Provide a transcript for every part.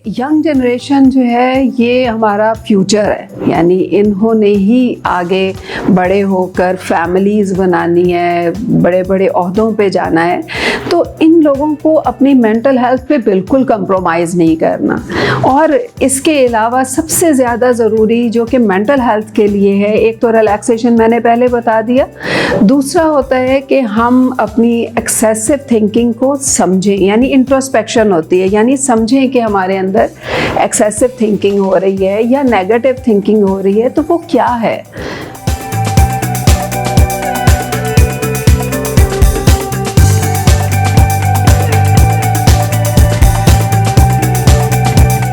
Young generation जो है ये हमारा फ्यूचर है, यानी इन्होंने ही आगे बड़े होकर फैमिलीज़ बनानी है, बड़े बड़े ओहदों पे जाना है। तो इन लोगों को अपनी मेंटल हेल्थ पे बिल्कुल कंप्रोमाइज़ नहीं करना। और इसके अलावा सबसे ज़्यादा ज़रूरी जो कि मेंटल हेल्थ के लिए है, एक तो रिलैक्सेशन मैंने पहले बता दिया, दूसरा होता है कि हम अपनी एक्सेसिव थिंकिंग को समझें, यानी इंट्रोस्पेक्शन होती है, यानी समझें कि हमारे अंदर एक्सेसिव थिंकिंग हो रही है या नेगेटिव थिंकिंग हो रही है तो वो क्या है।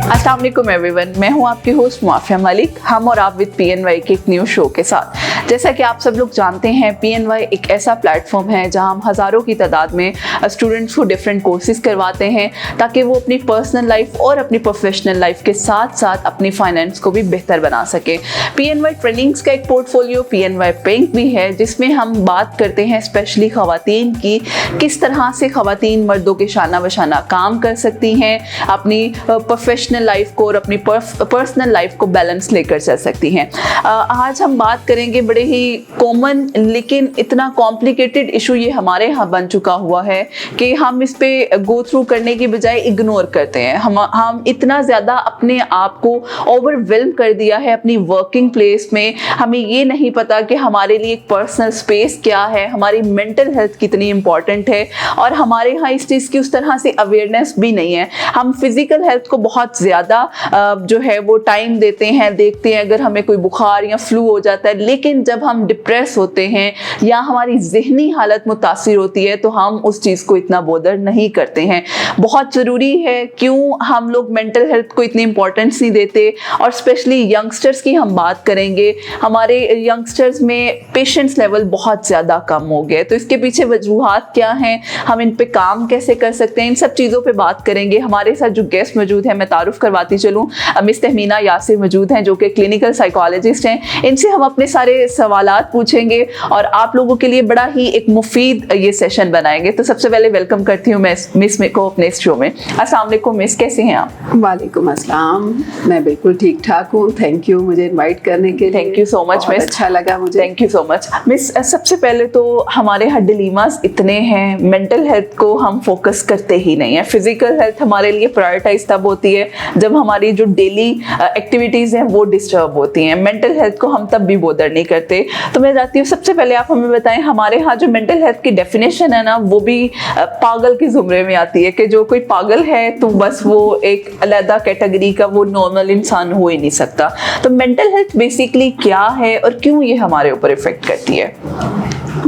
अस्सलाम वालेकुम एवरीवन, मैं हूं आपकी होस्ट मुआफिया मलिक। हम और आप विद PNY के एक न्यू शो के साथ। जैसा कि आप सब लोग जानते हैं, PNY एक ऐसा प्लेटफॉर्म है जहां हम हज़ारों की तादाद में स्टूडेंट्स को डिफरेंट कोर्सेज करवाते हैं ताकि वो अपनी पर्सनल लाइफ और अपनी प्रोफेशनल लाइफ के साथ साथ अपनी फाइनेंस को भी बेहतर बना सकें। PNY ट्रेनिंग्स का एक पोर्टफोलियो PNY पिंक भी है, जिसमें हम बात करते हैं स्पेशली ख़वातीन की, किस तरह से ख़वातीन मर्दों के शाना बशाना काम कर सकती हैं, अपनी प्रोफेशनल लाइफ को और अपनी पर्सनल लाइफ को बैलेंस लेकर चल सकती हैं। आज हम बात करेंगे बड़े ही कॉमन लेकिन इतना कॉम्प्लिकेटेड इशू ये हमारे यहाँ बन चुका हुआ है कि हम इस पे गो थ्रू करने की बजाय इग्नोर करते हैं। हम इतना ज़्यादा अपने आप को ओवरवेल्म कर दिया है अपनी वर्किंग प्लेस में। हमें ये नहीं पता कि हमारे लिए एक पर्सनल स्पेस क्या है, हमारी मेंटल हेल्थ कितनी इंपॉर्टेंट है, और हमारे यहाँ इस चीज़ की उस तरह से अवेयरनेस भी नहीं है। हम फिज़िकल हेल्थ को बहुत ज़्यादा जो है वो टाइम देते हैं, देखते हैं अगर हमें कोई बुखार या फ्लू हो जाता है, लेकिन जब हम डिप्रेस होते हैं या हमारी ज़हनी हालत मुतासिर होती है तो हम उस चीज़ को इतना बोदर नहीं करते हैं। बहुत ज़रूरी है, क्यों हम लोग मेंटल हेल्थ को इतनी इंपॉर्टेंस नहीं देते, और स्पेशली यंगस्टर्स की हम बात करेंगे। हमारे यंगस्टर्स में पेशेंस लेवल बहुत ज़्यादा कम हो गया, तो इसके पीछे वजूहात क्या हैं, हम इन पे काम कैसे कर सकते हैं, इन सब चीज़ों पे बात करेंगे। हमारे साथ जो गेस्ट मौजूद हैं, मैं तारुफ करवाती चलूँ, मिस तहमीना यासिर मौजूद हैं जो कि क्लिनिकल साइकोलॉजिस्ट हैं। इनसे हम अपने सारे सवालात पूछेंगे और आप लोगों के लिए बड़ा ही एक मुफीद ये सेशन बनाएंगे। तो सबसे पहले वेलकम करती हूँ मैं मिस को अपने इस शो में। अस्सलाम वालेकुम मिस, कैसे हैं आप? वालेकुम अस्सलाम, मैं बिल्कुल ठीक ठाक हूँ। थैंक यू मुझे इनवाइट करने के लिए। Thank you so much miss, अच्छा लगा मुझे। Thank you so much miss. सबसे पहले तो हमारे यहाँ डिलीमास इतने हैं, मेंटल हेल्थ को हम फोकस करते ही नहीं है। फिजिकल हेल्थ हमारे लिए प्रायोरिटाइज तब होती है जब हमारी जो डेली एक्टिविटीज़ हैं वो डिस्टर्ब होती हैं। मेंटल हेल्थ को हम तब भी बोदर नहीं करते। तो मैं चाहती हूँ सबसे पहले आप हमें बताएं, हमारे यहाँ जो मेंटल हेल्थ की डेफिनेशन है ना, वो भी पागल के ज़ुमरे में आती है कि जो कोई पागल है तो बस वो एक अलग कैटेगरी का वो नॉर्मल इंसान हो ही नहीं सकता। तो मेंटल हेल्थ बेसिकली क्या है और क्यों ये हमारे ऊपर इफेक्ट करती है?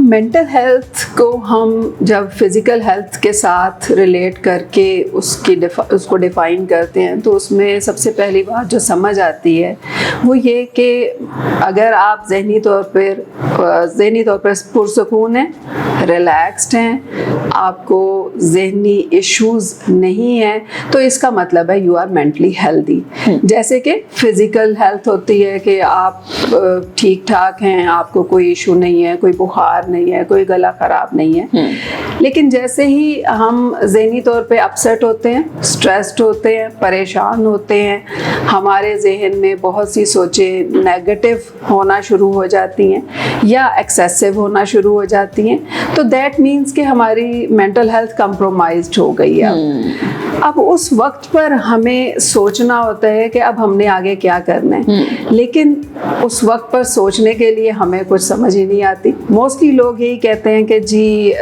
मेंटल हेल्थ को हम जब फिज़िकल हेल्थ के साथ रिलेट करके उसको डिफ़ाइन करते हैं तो उसमें सबसे पहली बात जो समझ आती है वो ये कि अगर आप ज़हनी तौर पर पुरसुकून हैं, रिलैक्स्ड हैं, आपको ज़हनी इश्यूज़ नहीं हैं, तो इसका मतलब है यू आर मेंटली हेल्दी। जैसे कि फ़िज़िकल हेल्थ होती है कि आप ठीक ठाक हैं, आपको कोई इशू नहीं है, कोई बुखार नहीं है, कोई गला ख़राब नहीं है। लेकिन जैसे ही हम ज़हनी तौर पे अपसेट होते हैं, स्ट्रेस्ड होते हैं, परेशान होते हैं, हमारे जहन में बहुत सी सोचें नेगेटिव होना शुरू हो जाती हैं या एक्सेसिव होना शुरू हो जाती हैं, तो दैट मीन्स कि हमारी मेंटल हेल्थ कंप्रोमाइज्ड हो गई है। अब उस वक्त पर हमें सोचना होता है कि अब हमने आगे क्या करना है, लेकिन उस वक्त पर सोचने के लिए हमें कुछ समझ ही नहीं आती। मोस्टली लोग यही कहते हैं कि जी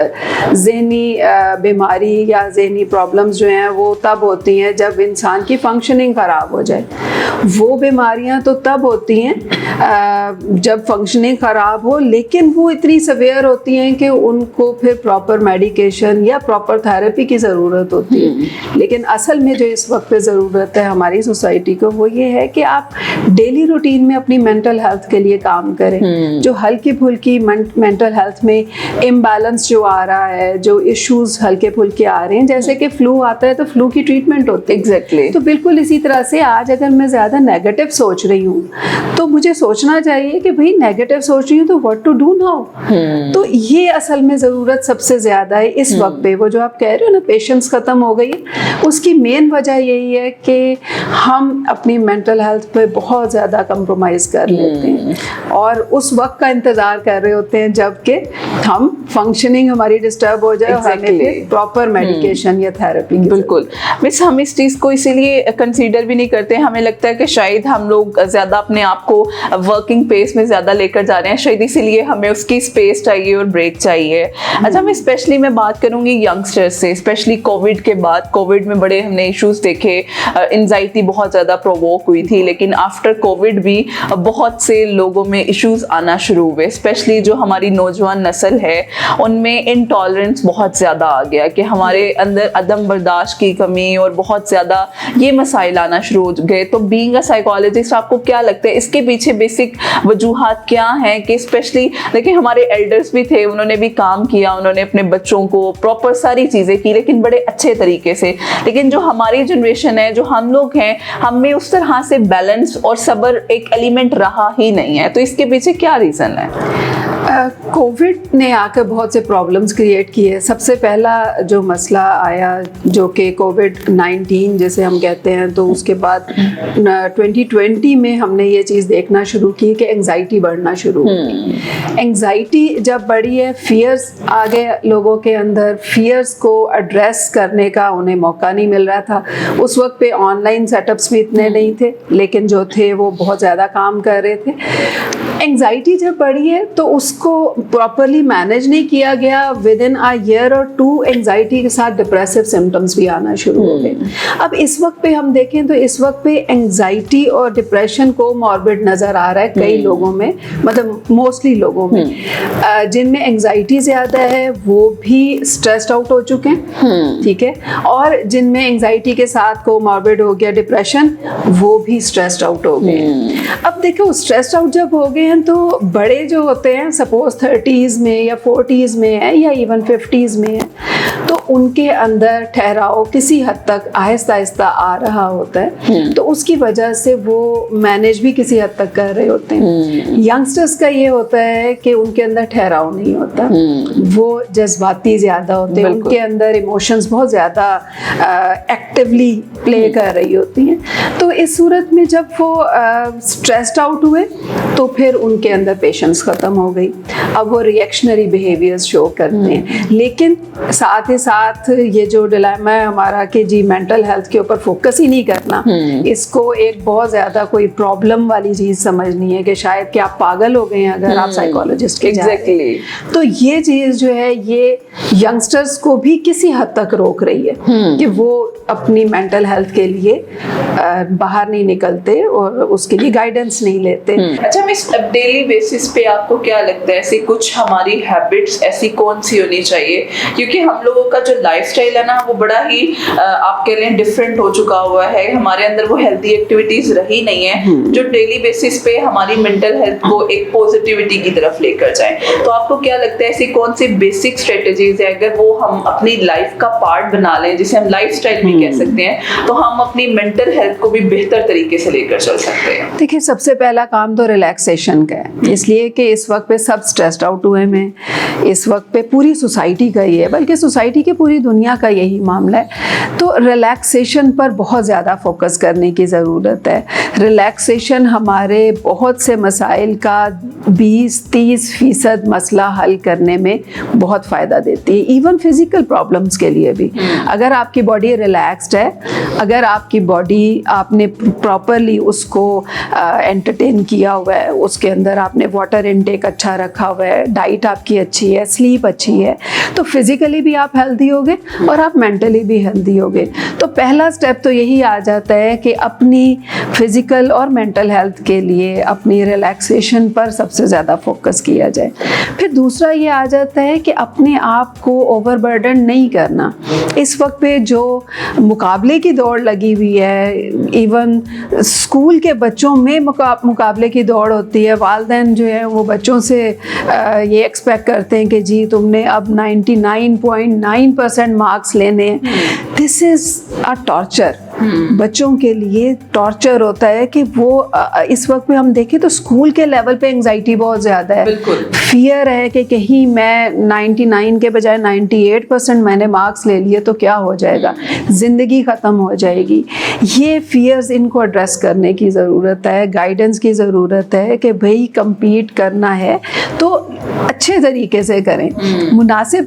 ज़हनी बीमारी या ज़हनी प्रॉब्लम्स जो हैं वो तब होती हैं जब इंसान की फंक्शनिंग ख़राब हो जाए। वो बीमारियां तो तब होती हैं जब फंक्शनिंग ख़राब हो, लेकिन वो इतनी सवेयर होती हैं कि उनको फिर प्रॉपर मेडिकेशन या प्रॉपर थेरेपी की ज़रूरत होती है। लेकिन असल में जो इस वक्त पे ज़रूरत है हमारी सोसाइटी को वो ये है कि आप डेली रूटीन में अपनी मेंटल हेल्थ के लिए काम करें। जो हल्की फुल्की मेंटल हेल्थ में इम्बैलेंस जो आ रहा है, जो इश्यूज हल्के फुल्के आ रहे हैं, जैसे कि फ्लू आता है तो फ्लू की ट्रीटमेंट होती है। एग्जैक्टली। तो बिल्कुल इसी तरह से आज अगर मैं ज़्यादा नेगेटिव सोच रही हूँ तो मुझे सोचना चाहिए कि भाई नेगेटिव सोच रही हूँ तो व्हाट टू डू नाउ। तो ये असल में ज़रूरत सबसे ज़्यादा है इस वक्त पे। वो जो आप कह रहे हो ना पेशेंस ख़त्म हो गई है, उसकी मेन वजह यही है कि हम अपनी मेंटल हेल्थ पे बहुत ज़्यादा कंप्रोमाइज़ कर लेते हैं और उस वक्त का इंतज़ार कर रहे होते हैं जबकि हम फंक्शनिंग हमारी डिस्टर्ब हो जाए और हमें प्रॉपर मेडिकेशन या थेरेपी। बिल्कुल मिस, हम इस चीज़ को इसीलिए कंसीडर भी नहीं करते। हमें लगता है कि शायद हम लोग ज़्यादा अपने आप को वर्किंग पेस में ज़्यादा लेकर जा रहे हैं, शायद इसीलिए हमें उसकी स्पेस चाहिए और ब्रेक चाहिए। अच्छा, मैं स्पेशली मैं बात करूँगी यंगस्टर्स से, स्पेशली कोविड के बाद। कोविड में बड़े हमने इश्यूज देखे, एंजाइटी बहुत ज़्यादा प्रोवोक हुई थी, लेकिन आफ्टर कोविड भी बहुत से लोगों में इश्यूज आना शुरू हुए। स्पेशली जो हमारी नौजवान नस्ल है उनमें इंटॉलरेंस बहुत ज़्यादा आ गया कि हमारे अंदर अदम बर्दाश्त की कमी और बहुत ज़्यादा ये मसाइल आना शुरू हो गए। तो बीइंग अ साइकोलॉजिस्ट आपको क्या लगता है इसके पीछे बेसिक वजूहात क्या हैं? कि स्पेशली देखिए हमारे एल्डर्स भी थे, उन्होंने भी काम किया, उन्होंने अपने बच्चों को प्रॉपर सारी चीज़ें की, लेकिन बड़े अच्छे तरीके से। लेकिन जो हमारी जनरेशन है, जो हम लोग हैं, हम में उस तरह से बैलेंस और सब्र एक एलिमेंट रहा ही नहीं है। तो इसके पीछे क्या रीज़न है? कोविड ने आकर बहुत से प्रॉब्लम्स क्रिएट किए। सबसे पहला जो मसला आया जो कि कोविड-19 जैसे हम कहते हैं, तो उसके बाद 2020 में हमने ये चीज़ देखना शुरू की कि एंग्जाइटी बढ़ना शुरू हुई। एंग्जाइटी जब बढ़ी है, फियर्स आ गए लोगों के अंदर, फियर्स को एड्रेस करने का उन्हें मौका नहीं मिल रहा था। उस वक्त पे ऑनलाइन सेटअप्स भी इतने नहीं थे, लेकिन जो थे वो बहुत ज़्यादा काम कर रहे थे। एंग्जाइटी जब बढ़ी है तो उसको प्रॉपरली मैनेज नहीं किया गया। विद इन अ ईयर और 2 एंग्जाइटी के साथ डिप्रेसिव सिम्टम्स भी आना शुरू हो गए। अब इस वक्त पे हम देखें तो इस वक्त पे एंग्जाइटी और डिप्रेशन को मॉर्बिड नज़र आ रहा है कई लोगों में, मतलब मोस्टली लोगों में। जिनमें एंग्जाइटी ज़्यादा है वो भी स्ट्रेस्ड आउट हो चुके हैं, ठीक है, और जिनमें एंग्जाइटी के साथ को मॉर्बिड हो गया डिप्रेशन, वो भी स्ट्रेस्ड आउट हो गए। अब देखो स्ट्रेस्ड आउट जब हो गए हैं तो बड़े जो होते हैं, सपोज 30s में या 40s में है या इवन 50s में है, तो उनके अंदर ठहराव किसी हद तक आहिस्ता आहिस्ता आ रहा होता है, तो उसकी वजह से वो मैनेज भी किसी हद तक कर रहे होते हैं। यंगस्टर्स का ये होता है कि उनके अंदर ठहराव नहीं होता, वो जज्बाती ज़्यादा होते हैं, उनके अंदर इमोशंस बहुत ज़्यादा एक्टिवली प्ले कर रही होती हैं। तो इस सूरत में जब वो स्ट्रेस्ड आउट हुए तो फिर उनके अंदर पेशेंस ख़त्म हो गई। अब वो रिएक्शनरी बिहेवियर्स शो करते हैं। लेकिन साथ ही साथ ये जो डिलेमा है हमारा कि जी मेंटल हेल्थ के ऊपर फोकस ही नहीं करना, इसको एक बहुत ज़्यादा कोई प्रॉब्लम वाली चीज़ समझनी है कि शायद कि आप पागल हो गए हैं अगर आप साइकोलॉजिस्ट के एग्जैक्टली। तो ये चीज़ जो है ये यंगस्टर्स को भी किसी हद तक रोक रही है कि वो अपनी मेंटल हेल्थ के लिए बाहर नहीं निकलते और उसके लिए गाइडेंस नहीं लेते। अच्छा मिस, डेली बेसिस पे आपको क्या लगता है ऐसी कुछ हमारी हैबिट्स ऐसी कौन सी होनी चाहिए? क्योंकि हम लोगों का जो लाइफस्टाइल है ना वो बड़ा ही आप कह लें डिफरेंट हो चुका हुआ है। हमारे अंदर वो हेल्थी एक्टिविटीज रही नहीं है जो डेली बेसिस पे हमारी मेंटल हेल्थ को एक पॉजिटिविटी की तरफ लेकर जाए। तो आपको क्या लगता है ऐसी कौन सी बेसिक स्ट्रेटजीज है अगर वो हम अपनी लाइफ का पार्ट बना लें, जिसे हम लाइफस्टाइल भी कह सकते हैं, तो हम अपनी मेंटल हेल्थ को भी बेहतर तरीके से लेकर चल सकते हैं? देखिए सबसे पहला काम तो रिलैक्सेशन का है, इसलिए कि इस वक्त पे सब स्ट्रेस्ड आउट हुए हैं। इस वक्त पे पूरी सोसाइटी का ही है, बल्कि सोसाइटी के पूरी दुनिया का यही मामला है। तो रिलैक्सेशन पर बहुत ज़्यादा फोकस करने की ज़रूरत है। रिलैक्सेशन हमारे बहुत से मसाइल का 20-30% मसला हल करने में बहुत फ़ायदा देती है, इवन फिज़िकल प्रॉब्लम्स के लिए भी। अगर आपकी बॉडी रिलैक्स्ड है, अगर आपकी बॉडी आपने प्रॉपरली उसको एंटरटेन किया हुआ है, उसके अंदर आपने वाटर इनटेक अच्छा रखा हुआ है, डाइट आपकी अच्छी है, स्लीप अच्छी है, तो फिज़िकली भी आप हेल्दी होगे और आप मेंटली भी हेल्दी होगे। तो पहला स्टेप तो यही आ जाता है कि अपनी फिज़िकल और मेंटल हेल्थ के लिए अपनी रिलैक्सेशन पर सबसे ज़्यादा फोकस किया जाए। फिर दूसरा ये आ जाता है कि अपने आप को ओवरबर्डन नहीं करना। इस वक्त पे जो मुकाबले की दौड़ लगी हुई है, इवन स्कूल के बच्चों में मुकाबले की दौड़ होती है। वालिदैन जो है वो बच्चों से ये एक्सपेक्ट करते हैं कि जी तुमने अब 99.9% मार्क्स लेने हैं। This is a torture. बच्चों के लिए टॉर्चर होता है कि वो इस वक्त में हम देखें तो स्कूल के लेवल पे एंजाइटी बहुत ज़्यादा है, फियर है कि कहीं मैं 99 के बजाय 98% मैंने मार्क्स ले लिए तो क्या हो जाएगा, ज़िंदगी ख़त्म हो जाएगी। ये फियर्स इनको एड्रेस करने की ज़रूरत है, गाइडेंस की ज़रूरत है कि भाई compete करना है तो अच्छे तरीके से करें, मुनासिब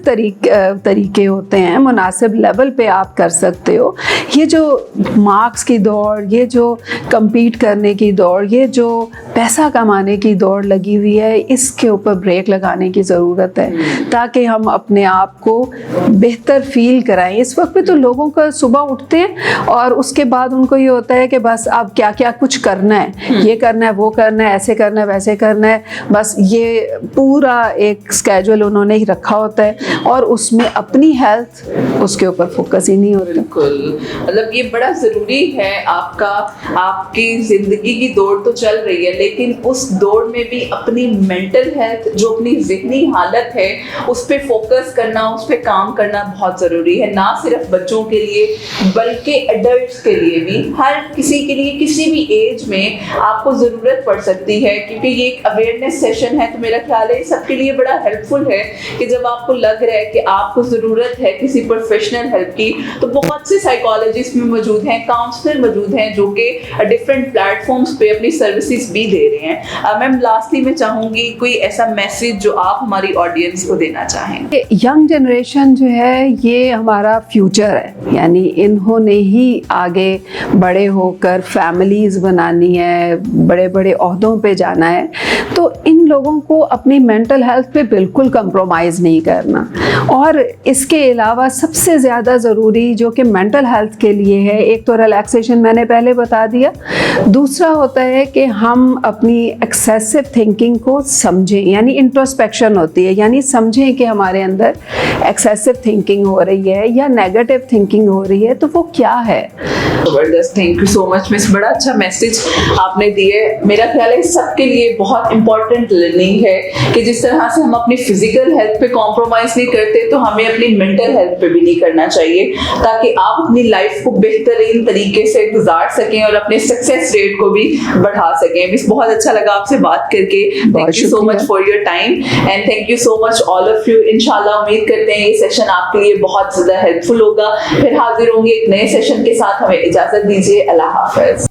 तरीके होते हैं, मुनासिब लेवल पे आप कर सकते हो। ये जो मार्क्स की दौड़, ये जो compete करने की दौड़, ये जो पैसा कमाने की दौड़ लगी हुई है, इसके ऊपर ब्रेक लगाने की ज़रूरत है ताकि हम अपने आप को बेहतर फील कराएं। इस वक्त पे तो लोगों का सुबह उठते हैं और उसके बाद उनको ये होता है कि बस अब क्या क्या कुछ करना है, ये करना है, वो करना है, ऐसे करना है, वैसे करना है, बस ये पूरा एक स्केड्यूल उन्होंने ही रखा होता है और उसमें अपनी हेल्थ उसके ऊपर फोकस ही नहीं होता। बिल्कुल, मतलब ये बड़ा ज़रूरी है। आपकी ज़िंदगी की दौड़ तो चल रही है, लेकिन उस दौड़ में भी अपनी मेंटल हेल्थ, जो अपनी ज़हनी हालत है, उस पर फोकस करना, उस पर काम करना बहुत ज़रूरी है। ना सिर्फ बच्चों के लिए बल्कि एडल्ट्स के लिए भी, हर किसी के लिए किसी भी एज में आपको ज़रूरत पड़ सकती है, क्योंकि ये एक अवेयरनेस सेशन है। तो मेरा ख्याल है सबके लिए बड़ा हेल्पफुल है कि जब आपको लग रहा है कि आपको ज़रूरत है किसी प्रोफेशनल हेल्प की, तो बहुत से साइकोलॉजिस्ट में मौजूद हैं, काउंसलर मौजूद हैं जो कि डिफरेंट प्लेटफॉर्म्स पे अपनी सर्विसेज भी दे रहे हैं। मैम, लास्टली मैं चाहूँगी कोई ऐसा मैसेज जो आप हमारी ऑडियंस को देना चाहें। यंग जनरेशन जो है ये हमारा फ्यूचर है, यानी इन्होंने ही आगे बड़े होकर फैमिलीज़ बनानी है, बड़े बड़े ओहदों पे जाना है, तो इन लोगों को अपनी मेंटल हेल्थ पे बिल्कुल कंप्रोमाइज़ नहीं करना। और इसके अलावा सबसे ज़्यादा ज़रूरी जो कि मेंटल हेल्थ के लिए है, एक तो रिलैक्सेशन मैंने पहले बता दिया, दूसरा होता है कि हम अपनी एक्सेसिव थिंकिंग को समझें, यानी इंट्रोस्पेक्शन होती है, यानी समझें कि हमारे अंदर एक्सेसिव थिंकिंग हो रही है या नेगेटिव थिंकिंग हो रही है तो वो क्या है। जबरदस्त, thank you so much miss, बड़ा अच्छा मैसेज आपने दिए। मेरा ख्याल है सबके लिए बहुत इंपॉर्टेंट लर्निंग है कि जिस तरह से हम अपनी फिजिकल हेल्थ पे कॉम्प्रोमाइज नहीं करते, तो हमें अपनी मेंटल हेल्थ पे भी नहीं करना चाहिए, ताकि आप अपनी लाइफ को बेहतरीन तरीके से गुजार सकें और अपने सक्सेस रेट को भी बढ़ा सकें। मिस, बहुत अच्छा लगा आपसे बात करके। Thank you so much for your time and thank you so much all of you. इंशाल्लाह उम्मीद करते हैं ये सेशन आपके लिए बहुत ज़्यादा हेल्पफुल होगा। फिर हाजिर होंगे एक नए सेशन के साथ। हमें इजाज़त दीजिए। अल्लाह हाफ़िज़।